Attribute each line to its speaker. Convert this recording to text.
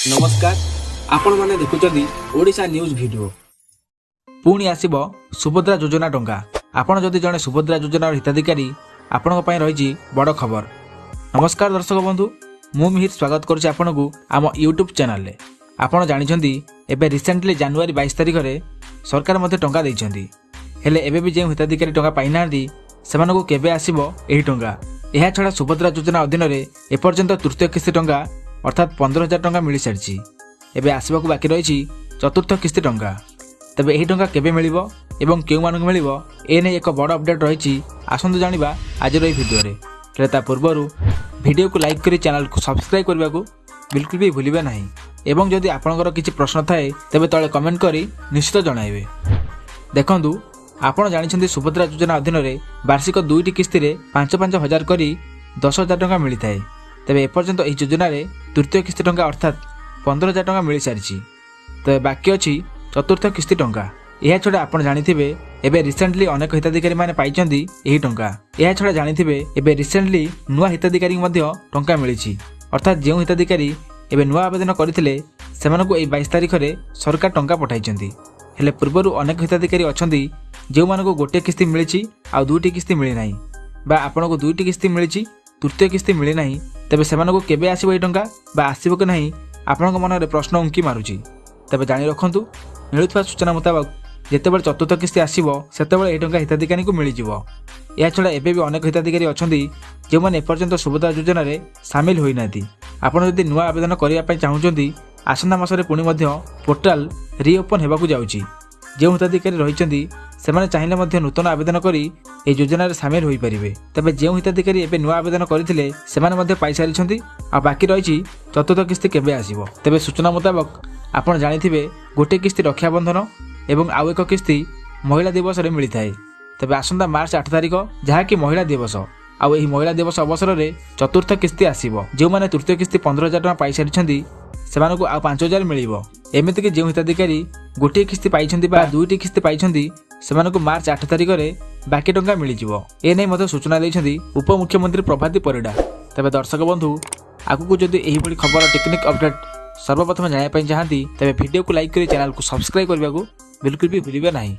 Speaker 1: नमस्कार आपण माने देखुचंदी ओडिशा न्यूज वीडियो पुणी आसीबो सुभद्रा योजना टंका आपण जदि जने सुभद्रा योजना हिताधिकारी आपण पई रहिछि बड़ खबर। नमस्कार दर्शक बंधु मु मिहिर स्वागत करूछि आपनकु आम यूट्यूब चैनल ले। आपण जानिछंती एबे रिसेंटली जनवरी 22 तारिख रे सरकार मध्ये टंका दैछंती हेले एबे भी जे हिताधिकारी टंका पाइ नांती सेमानकु केबे आसीबो एही टंका। एहा छडा सुभद्रा योजना अधीन रे एपर्यंत तृतीय किस्ती टंका अर्थात 15,000 टंका मिल सारी एवं आसवाक बाकी रही चतुर्थ किस्ती टंका। तेबे यही टंका केबे मिलिबो एवं केउ मानक मिलिबो एने एक बड़ अपडेट रही आसंतु जानिबा आज भिडियो रे। हेले ता पूर्वरु वीडियो को लाइक करी चैनल को सब्सक्राइब करबा को बिल्कुल भी भूलिबे नाही एवं जदि आपनकर किछि प्रश्न थाए तेबे तळे कमेंट करी निश्चित जणाइबे। देखंतु आपण जानिछन्ती सुभद्रा योजना अधीन रे वार्षिक 2टी किस्ती रे 5,500 हजार करी 10,000 टंका मिली थाए। तेबे एपर्यंत एही योजना रे तृतीय किस्ती टंका अर्थात 15,000 टंका मिल सारी तेबे बाकी अछि चतुर्थ किस्ती टंका। यह छड़ा आपण जानिथिबे एबे रिसेंटली अनेक हिताधिकारी माने पाइचंदी एही टंका। यह छड़ा जानिथिबे एबे रिसेंटली नुवा हिताधिकारी मध्ये टंका मिलिछि अर्थात जे हिताधिकारी एबे नुवा आवेदन करथिले सेमानकु एही 22 तारिख रे सरकार टंका पठाइचंदी। हेले पूर्वरु अनेक हिताधिकारी अछंदी जे मानकु गोटे किस्ती मिलिछि आ दुईटी किस्ती मिली नाही बा आपनको दुईटी किस्ती मिलिछि तृतीय किस्ती मिली नाही तेबे सेमानकु केबे आसीबो ए टंका बा आसीबो कि नाही आपनक मन रे प्रश्न उंकी मारुछि। तेबे जानि रखंतु मिलुथवा सूचना मुताबिक जेतेबेले चतुर्थ किस्ती आसीबो सेतेबेले ए टंका हिताधिकारी को मिलि जिवो। या छडा एबे भी अनेक हिताधिकारी अछंदी जे माने एपर्यंत सुभद्रा योजना रे शामिल होई नाथि। आपण जदि नुवा आवेदन करिया पय चाहुचंदी आसंता मासरे पुणी मध्य पोर्टाल रीओपन हेबाकू जाउछि। जे हिताधिकारी रहिचंदी सेमाने चाहिले मध्य नूतन आवेदन करी ए योजना रे शामिल होई परिबे। तबे जे हिताधिकारी एबे नुवा आवेदन करथिले सेमाने मध्य पाइ सारिछंती आ बाकी रहिछि चतुर्थ किस्ती केबे आसीबो। तबे सूचना मुताबिक आपण जानिथिबे गोटे किस्ती रक्षाबंधन एवं आउ एक किस्ती महिला दिवस रे मिली थाए। तबे आसंता मार्च 8 तारिख जहा कि महिला दिवस आ एही महिला दिवस अवसर रे चतुर्थ किस्ती आसीबो। जे माने तृतीय किस्ती 15,000 टका पाइ सारिछंती सेमानकु आ 5,000 मिलिबो। एमिति कि जे हिताधिकारी गोटे किस्ती पाइछंती बा दुईटी किस्ती पाइछंती सेमानकु मार्च 8 तारिख रे बाकी टंका मिली जिवो। ए नै मते सूचना दैछंती उपमुख्यमंत्री प्रभाती परिडा। तबे दर्शक बंधु आगु जदि एही बडी खबर टेक्निक अपडेट सर्वप्रथम जानिया पय चाहंती तबे वीडियो को लाइक करी चैनल को सब्सक्राइब करबा को बिल्कुल भी भूलिबे नाही।